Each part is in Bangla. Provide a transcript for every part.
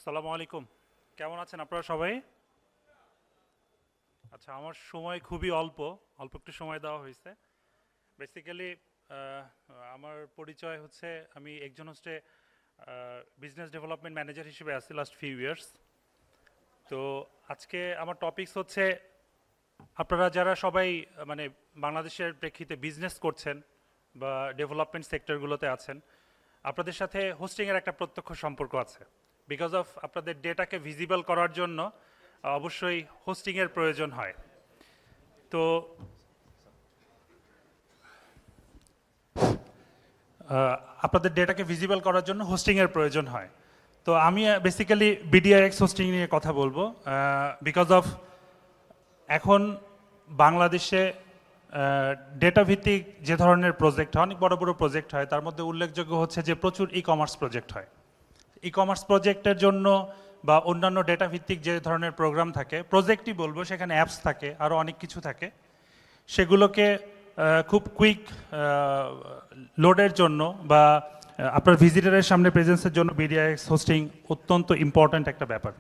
আসসালামু আলাইকুম। কেমন আছেন আপনারা সবাই? আচ্ছা, আমার সময় খুবই অল্প অল্প একটু সময় দেওয়া হয়েছে। বেসিক্যালি আমার পরিচয় হচ্ছে, আমি একজন হচ্ছে বিজনেস ডেভেলপমেন্ট ম্যানেজার হিসেবে আছি লাস্ট ফিউ ইয়ার্স। তো আজকে আমার টপিকস হচ্ছে, আপনারা যারা সবাই মানে বাংলাদেশের প্রেক্ষিতে বিজনেস করছেন বা ডেভেলপমেন্ট সেক্টরগুলোতে আছেন, আপনাদের সাথে হোস্টিংয়ের একটা প্রত্যক্ষ সম্পর্ক আছে। বিকজ অফ আপনাদের ডেটাকে ভিজিবল করার জন্য অবশ্যই হোস্টিংয়ের প্রয়োজন হয়। তো আপনাদের ডেটাকে ভিজিবল করার জন্য হোস্টিংয়ের প্রয়োজন হয়। তো আমি বেসিক্যালি বিডিআইএক্স হোস্টিং নিয়ে কথা বলবো, বিকজ অফ এখন বাংলাদেশে ডেটা ভিত্তিক যে ধরনের প্রজেক্ট হয়, অনেক বড় বড় প্রজেক্ট হয়, তার মধ্যে উল্লেখযোগ্য হচ্ছে যে প্রচুর ই কমার্স প্রজেক্ট হয়। ই কমার্স প্রজেক্টের জন্য বা অন্যান্য ডেটা ভিত্তিক যে ধরনের প্রোগ্রাম থাকে, প্রজেক্টই বলবো, সেখানে অ্যাপস থাকে, আরও অনেক কিছু থাকে। সেগুলোকে খুব কুইক লোডের জন্য বা আপনার ভিজিটরের সামনে প্রেজেন্সের জন্য বিডিআইএক্স হোস্টিং অত্যন্ত ইম্পর্ট্যান্ট একটা ব্যাপার।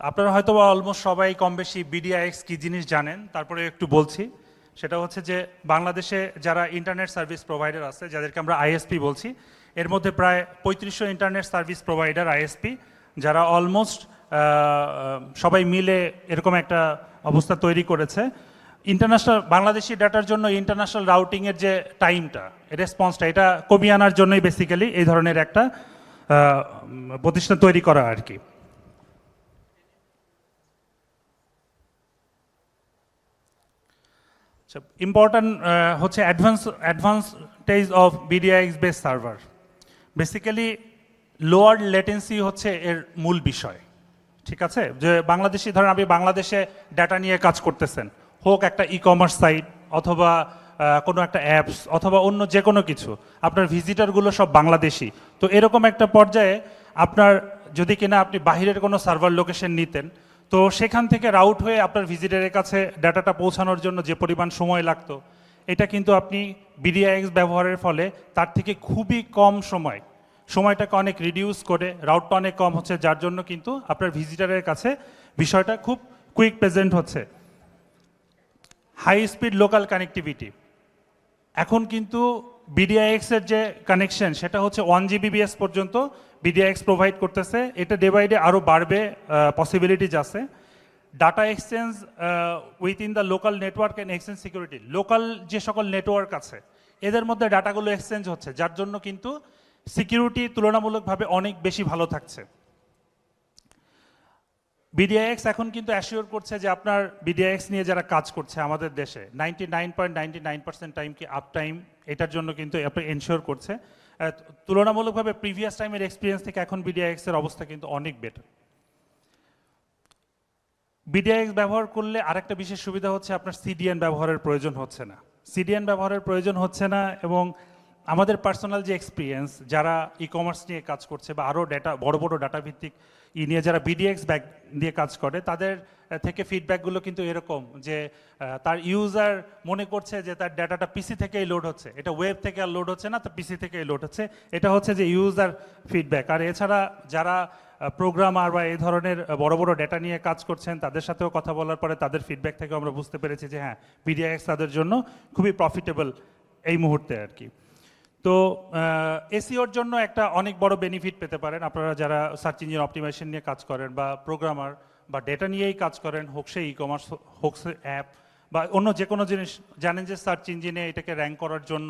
আপনারা হয়তো বা অলমোস্ট সবাই কম বেশি বিডিআইএক্স কী জিনিস জানেন, তারপরে একটু বলছি। সেটা হচ্ছে যে বাংলাদেশে যারা ইন্টারনেট সার্ভিস প্রোভাইডার আছে, যাদেরকে আমরা আইএসপি বলছি, এর মধ্যে প্রায় 3500 ইন্টারনেট সার্ভিস প্রোভাইডার আইএসপি, যারা অলমোস্ট সবাই মিলে এরকম একটা অবস্থা তৈরি করেছে। ইন্টারন্যাশনাল বাংলাদেশি ডাটার জন্য ইন্টারন্যাশনাল রাউটিংয়ের যে টাইমটা, রেসপন্সটা, এটা কমিয়ে আনার জন্যই বেসিক্যালি এই ধরনের একটা প্রতিষ্ঠান তৈরি করা আর কি। ইম্পর্ট্যান্ট হচ্ছে advantage of BDIX base server. Basically lower latency হচ্ছে এর মূল বিষয়। ঠিক আছে, যে বাংলাদেশি, ধরেন আপনি বাংলাদেশে ডাটা নিয়ে কাজ করতেছেন, হোক একটা ই কমার্স সাইট অথবা কোনো একটা অ্যাপস অথবা অন্য যে কোনো কিছু, আপনার ভিজিটারগুলো সব বাংলাদেশি। তো এরকম একটা পর্যায়ে আপনার যদি কিনা আপনি বাহিরের কোনো সার্ভার লোকেশন নিতেন, তো সেখান থেকে রাউট হয়ে আপনার ভিজিটারের কাছে ডাটাটা পৌঁছানোর জন্য যে পরিমাণ সময় লাগতো, এটা কিন্তু আপনি বিডিআইএক্স ব্যবহারের ফলে তার থেকে খুবই কম সময়টাকে অনেক রিডিউস করে, রাউটটা অনেক কম হচ্ছে, যার জন্য কিন্তু আপনার ভিজিটারের কাছে বিষয়টা খুব কুইক প্রেজেন্ট হচ্ছে। হাই স্পিড লোকাল কানেক্টিভিটি, এখন কিন্তু বিডিআইএক্সের যে কানেকশন, সেটা হচ্ছে 1 Gbps পর্যন্ত বিডিআইএক্স প্রোভাইড করতেছে। এটা ডে বাই ডে আরও বাড়বে, পসিবিলিটিজ আছে। Data exchange within the local network and exchange security, local যে সকল নেটওয়ার্ক আছে এদের মধ্যে ডাটাগুলো এক্সচেঞ্জ হচ্ছে, যার জন্য কিন্তু সিকিউরিটি তুলনামূলকভাবে অনেক বেশি ভালো থাকছে। বিডিআইএক্স এখন কিন্তু অ্যাসিওর করছে যে আপনার বিডিআইএক্স নিয়ে যারা কাজ করছে আমাদের দেশে 99.99% টাইম কি আপ টাইম, এটার জন্য কিন্তু আপনি এনশিওর করছে। তুলনামূলকভাবে প্রিভিয়াস টাইমের এক্সপিরিয়েন্স থেকে এখন বিডিআইএক্স এর অবস্থা কিন্তু অনেক বেটার। বিডিআইএক্স ব্যবহার করলে আরেকটা বিশেষ সুবিধা হচ্ছে আপনার সিডিএন ব্যবহারের প্রয়োজন হচ্ছে না। সিডিএন ব্যবহারের প্রয়োজন হচ্ছে না, এবং আমাদের পার্সোনাল যে এক্সপিরিয়েন্স, যারা ই কমার্স নিয়ে কাজ করছে বা আরও বড় বড় ডাটা ভিত্তিক নিয়ে যারা বিডিএক্স ব্যাক দিয়ে কাজ করে, তাদের থেকে ফিডব্যাকগুলো কিন্তু এরকম যে তার ইউজার মনে করছে যে তার ডাটাটা পিসি থেকেই লোড হচ্ছে, এটা ওয়েব থেকে আর লোড হচ্ছে না, তো পিসি থেকেই লোড হচ্ছে। এটা হচ্ছে যে ইউজার ফিডব্যাক। আর এছাড়া যারা প্রোগ্রামার বা এই ধরনের বড় বড় ডেটা নিয়ে কাজ করছেন, তাদের সাথেও কথা বলার পরে তাদের ফিডব্যাক থেকে আমরা বুঝতে পেরেছি যে হ্যাঁ, বিডিআইএক্স তাদের জন্য খুবই প্রফিটেবল এই মুহূর্তে আর কি। তো এসিওর জন্য একটা অনেক বড় বেনিফিট পেতে পারেন আপনারা যারা সার্চ ইঞ্জিন অপটিমাইজেশন নিয়ে কাজ করেন বা প্রোগ্রামার বা ডেটা নিয়েই কাজ করেন, হোক সে ই কমার্স, হোক সে অ্যাপ বা অন্য যে কোনো জিনিস। জানেন যে সার্চ ইঞ্জিনে এটাকে র্যাঙ্ক করার জন্য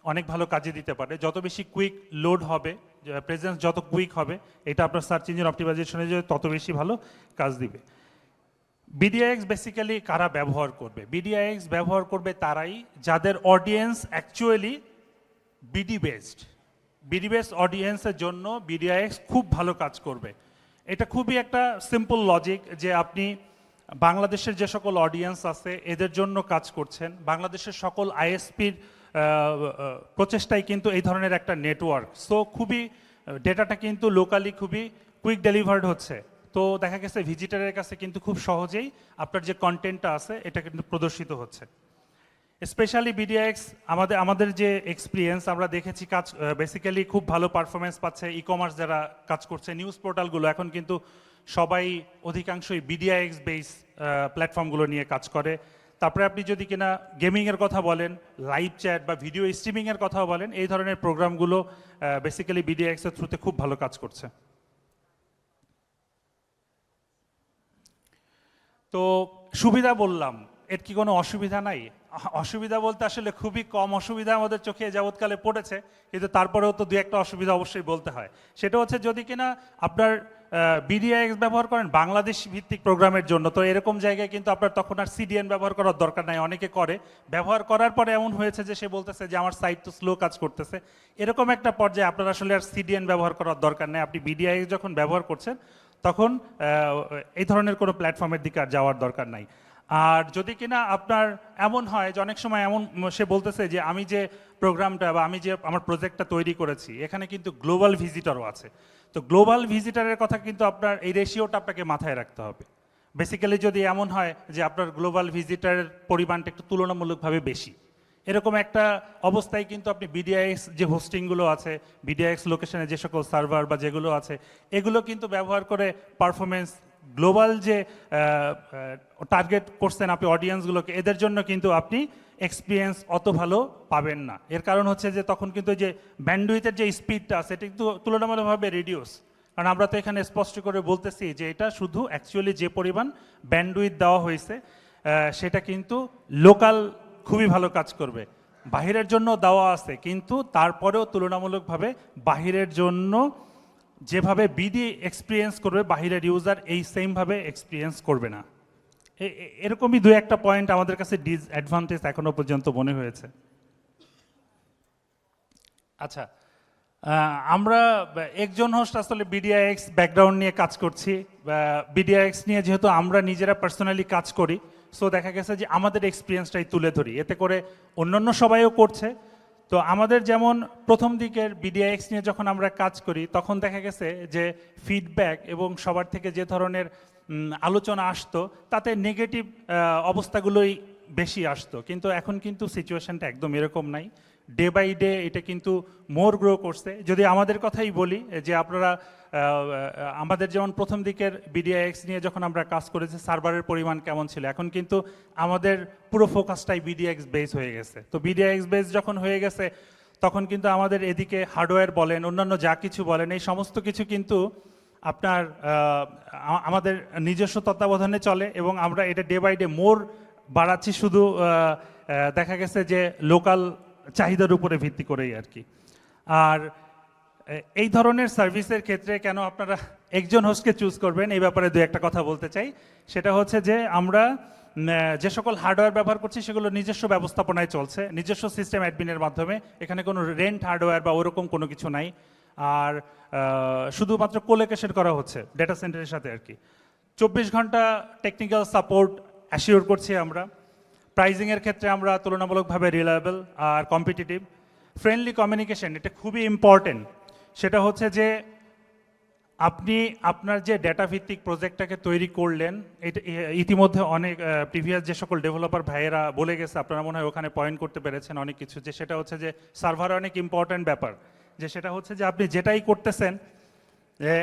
অনেক ভালো কাজে দিতে পারে। যত বেশি কুইক লোড হবে, প্রেজেন্স যত কুইক হবে, এটা আপনার সার্চ ইঞ্জিন অপটিমাইজেশনে যে তত বেশি ভালো কাজ দিবে। বিডিআইএক্স বেসিক্যালি কারা ব্যবহার করবে? বিডিআইএক্স ব্যবহার করবে তারাই যাদের অডিয়েন্স অ্যাকচুয়ালি বিডি বেসড অডিয়েন্সের জন্য বিডিআইএক্স খুব ভালো কাজ করবে। এটা খুবই একটা সিম্পল লজিক যে আপনি বাংলাদেশের যে সকল অডিয়েন্স আছে এদের জন্য কাজ করছেন। বাংলাদেশের সকল আইএসপির প্রচেষ্টাই কিন্তু এই ধরনের একটা নেটওয়ার্ক, সো খুবই ডেটাটা কিন্তু লোকালি খুবই কুইক ডেলিভার্ড হচ্ছে। তো দেখা গেছে ভিজিটারের কাছে কিন্তু খুব সহজেই আপনার যে কন্টেন্টটা আছে এটা কিন্তু প্রদর্শিত হচ্ছে। স্পেশালি বিডিএক্স আমাদের যে এক্সপিরিয়েন্স আমরা দেখেছি কাজ বেসিক্যালি খুব ভালো পারফরমেন্স পাচ্ছে ই কমার্স যারা কাজ করছে নিউজ পোর্টালগুলো এখন কিন্তু সবাই অধিকাংশই বিডিএক্স বেস প্ল্যাটফর্মগুলো নিয়ে কাজ করে। তারপরে আপনি যদি কিনা গেমিংয়ের কথা বলেন, লাইভ চ্যাট বা ভিডিও স্ট্রিমিংয়ের কথাও বলেন, এই ধরনের প্রোগ্রামগুলো বেসিক্যালি বিডিএক্সের থ্রুতে খুব ভালো কাজ করছে। তো সুবিধা বললাম, এর কি কোনো অসুবিধা নাই? অসুবিধা বলতে আসলে খুবই কম অসুবিধা আমাদের চোখে যাবৎকালে পড়েছে, কিন্তু তারপরেও তো দু একটা অসুবিধা অবশ্যই বলতে হয়। সেটা হচ্ছে যদি কিনা আপনার বিডিএক্স ব্যবহার করেন বাংলাদেশ ভিত্তিক প্রোগ্রামের জন্য, তো এরকম জায়গায় কিন্তু আপনার তখন আর সিডিএন ব্যবহার করার দরকার নাই। অনেকে করে, ব্যবহার করার পরে এমন হয়েছে যে সে বলতেছে যে আমার সাইট তো স্লো কাজ করতেছে। এরকম একটা পর্যায়ে আপনার আসলে আর সিডিএন ব্যবহার করার দরকার নেই। আপনি বিডিএক্স যখন ব্যবহার করছেন তখন এই ধরনের কোনো প্ল্যাটফর্মের দিকে আর যাওয়ার দরকার নাই। আর যদি কিনা আপনার এমন হয় যে অনেক সময় এমন সে বলতেছে যে আমি যে প্রোগ্রামটা বা আমি যে আমার প্রজেক্টটা তৈরি করেছি এখানে কিন্তু গ্লোবাল ভিজিটরও আছে, তো গ্লোবাল ভিজিটরের কথা কিন্তু আপনার এই রেশিওটা আপনাকে মাথায় রাখতে হবে। বেসিক্যালি যদি এমন হয় যে আপনার গ্লোবাল ভিজিটরের পরিমাণটা একটু তুলনামূলকভাবে বেশি, এরকম একটা অবস্থায় কিন্তু আপনি বিডিআইএক্স যে হোস্টিংগুলো আছে, বিডিআইএক্স লোকেশনে যে সকল সার্ভার বা যেগুলো আছে এগুলো কিন্তু ব্যবহার করে পারফরমেন্স গ্লোবাল যে টার্গেট করছেন আপনি অডিয়েন্সগুলোকে, এদের জন্য কিন্তু আপনি এক্সপিরিয়েন্স অত ভালো পাবেন না। এর কারণ হচ্ছে যে তখন কিন্তু যে ব্যান্ডউইথের যে স্পিডটা সেটা কিন্তু তুলনামূলকভাবে রিডিউস। কারণ আমরা তো এখানে স্পষ্ট করে বলতেছি যে এটা শুধু অ্যাকচুয়ালি যে পরিমাণ ব্যান্ডউইথ দেওয়া হয়েছে সেটা কিন্তু লোকাল খুবই ভালো কাজ করবে। বাহিরের জন্য দেওয়া আছে কিন্তু তারপরেও তুলনামূলকভাবে বাহিরের জন্য যেভাবে বিডি এক্সপিরিয়েন্স করবে বাহিরের ইউজার এই সেমভাবে এক্সপিরিয়েন্স করবে না। এরকমই দু একটা পয়েন্ট আমাদের কাছে ডিসঅ্যাডভান্টেজ এখনো পর্যন্ত মনে হয়েছে। আচ্ছা, আমরা একজন হোস্ট আসলে বিডিআইএক্স ব্যাকগ্রাউন্ড নিয়ে কাজ করছি। বিডিআইএক্স নিয়ে যেহেতু আমরা নিজেরা পার্সোনালি কাজ করি, সো দেখা গেছে যে আমাদের এক্সপিরিয়েন্সটাই তুলে ধরি, এতে করে অন্যান্য সবাইও করছে। তো আমাদের যেমন প্রথম দিকের বিডিআইএক্স নিয়ে যখন আমরা কাজ করি তখন দেখা গেছে যে ফিডব্যাক এবং সবার থেকে যে ধরনের আলোচনা আসতো তাতে নেগেটিভ অবস্থাগুলোই বেশি আসতো, কিন্তু এখন কিন্তু সিচুয়েশনটা একদম এরকম নাই। ডে বাই ডে এটা কিন্তু মোর গ্রো করছে। যদি আমাদের কথাই বলি যে আপনারা আমাদের যেমন প্রথম দিকের বিডিআইএক্স নিয়ে যখন আমরা কাজ করেছি সার্ভারের পরিমাণ কেমন ছিল, এখন কিন্তু আমাদের পুরো ফোকাসটাই বিডিএক্স বেস হয়ে গেছে। তো বিডিএক্স বেস যখন হয়ে গেছে তখন কিন্তু আমাদের এদিকে হার্ডওয়্যার বলেন অন্যান্য যা কিছু বলেন এই সমস্ত কিছু কিন্তু আপনার আমাদের নিজস্ব তত্ত্বাবধানে চলে এবং আমরা এটা ডে বাই ডে মোর বাড়াচ্ছি, শুধু দেখা গেছে যে লোকাল চাহিদার উপরে ভিত্তি করেই আর কি। আর এই ধরনের সার্ভিসের ক্ষেত্রে কেন আপনারা একজন হোস্টকে চুজ করবেন এই ব্যাপারে দু একটা কথা বলতে চাই। সেটা হচ্ছে যে আমরা যে সকল হার্ডওয়্যার ব্যবহার করছি সেগুলো নিজস্ব ব্যবস্থাপনায় চলছে, নিজস্ব সিস্টেম অ্যাডমিনের মাধ্যমে। এখানে কোনো রেন্ট হার্ডওয়্যার বা ওরকম কোনো কিছু নাই। আর শুধুমাত্র কোলোকেশন করা হচ্ছে ডেটা সেন্টারের সাথে আর কি। 24 ঘন্টা টেকনিক্যাল সাপোর্ট অ্যাসিওর করছি আমরা। প্রাইজিংয়ের ক্ষেত্রে আমরা তুলনামূলকভাবে রিলায়েবল আর কম্পিটিটিভ। ফ্রেন্ডলি কমিউনিকেশন, এটা খুবই ইম্পর্টেন্ট। সেটা হচ্ছে যে আপনি আপনার যে ডেটা ভিত্তিক প্রজেক্টটাকে তৈরি করলেন, এটা ইতিমধ্যে অনেক প্রিভিয়াস যে সকল ডেভেলপার ভাইয়েরা বলে গেছে, আপনারা মনে হয় ওখানে পয়েন্ট করতে পেরেছেন অনেক কিছু, যে সেটা হচ্ছে যে সার্ভার অনেক ইম্পর্টেন্ট ব্যাপার। যে সেটা হচ্ছে যে আপনি যেটাই করতেছেন,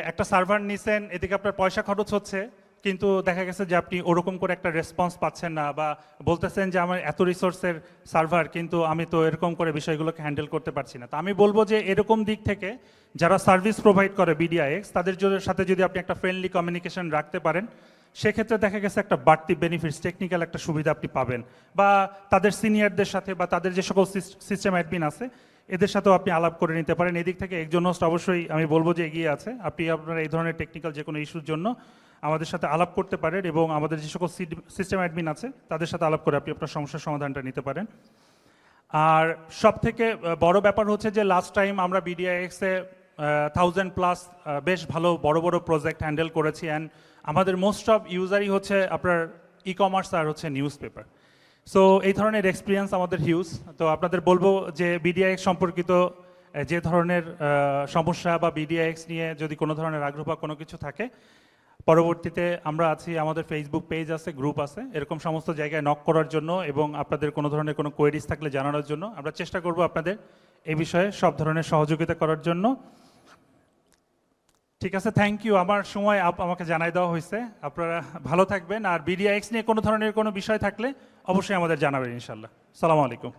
একটা সার্ভার নিছেন, এদিকে আপনার পয়সা খরচ হচ্ছে, কিন্তু দেখা গেছে যে আপনি ওরকম করে একটা রেসপন্স পাচ্ছেন না, বা বলতেছেন যে আমার এত রিসোর্সের সার্ভার কিন্তু আমি তো এরকম করে বিষয়গুলোকে হ্যান্ডেল করতে পারছি না। তো আমি বলবো যে এরকম দিক থেকে যারা সার্ভিস প্রোভাইড করে বিডিআইএক্স তাদের সাথে যদি আপনি একটা ফ্রেন্ডলি কমিউনিকেশন রাখতে পারেন, সেক্ষেত্রে দেখা গেছে একটা বাড়তি বেনিফিটস, টেকনিক্যাল একটা সুবিধা আপনি পাবেন। বা তাদের সিনিয়রদের সাথে বা তাদের যে সকল সিস্টেম অ্যাডমিন আছে এদের সাথেও আপনি আলাপ করে নিতে পারেন। এদিক থেকে একজন হোস্ট অবশ্যই আমি বলবো যে এগিয়ে আছে। আপনি আপনার এই ধরনের টেকনিক্যাল যে কোনো ইস্যুর জন্য আমাদের সাথে আলাপ করতে পারেন এবং আমাদের যে সকল সিস্টেম অ্যাডমিন আছে তাদের সাথে আলাপ করে আপনি আপনার সমস্যার সমাধানটা নিতে পারেন। আর সব থেকে বড় ব্যাপার হচ্ছে যে লাস্ট টাইম আমরা বিডিআইএক্সে 1000+ বেশ ভালো বড় বড় প্রজেক্ট হ্যান্ডেল করেছি। অ্যান্ড আমাদের মোস্ট অফ ইউজারই হচ্ছে আপনার ই কমার্স আর হচ্ছে নিউজ পেপার। সো এই ধরনের এক্সপিরিয়েন্স আমাদের হিউজ। তো আপনাদের বলবো যে বিডিআইএক্স সম্পর্কিত যে ধরনের সমস্যা বা বিডিআইএক্স নিয়ে যদি কোনো ধরনের আগ্রহ বা কোনো কিছু থাকে, পরবর্তীতে আমরা আছি, আমাদের ফেসবুক পেজ আছে, গ্রুপ আছে, এরকম সমস্ত জায়গায় নক করার জন্য এবং আপনাদের কোনো ধরনের কোনো কোয়েরিজ থাকলে জানানোর জন্য আমরা চেষ্টা করব আপনাদের এই বিষয়ে সব ধরনের সহযোগিতা করার জন্য। ঠিক আছে, থ্যাংক ইউ। আমার সময় আমাকে জানাই দেওয়া হয়েছে। আপনারা ভালো থাকবেন, আর বিডিআইএক্স নিয়ে কোনো ধরনের কোনো বিষয় থাকলে অবশ্যই আমাদের জানাবেন ইনশাল্লাহ। সালামু আলাইকুম।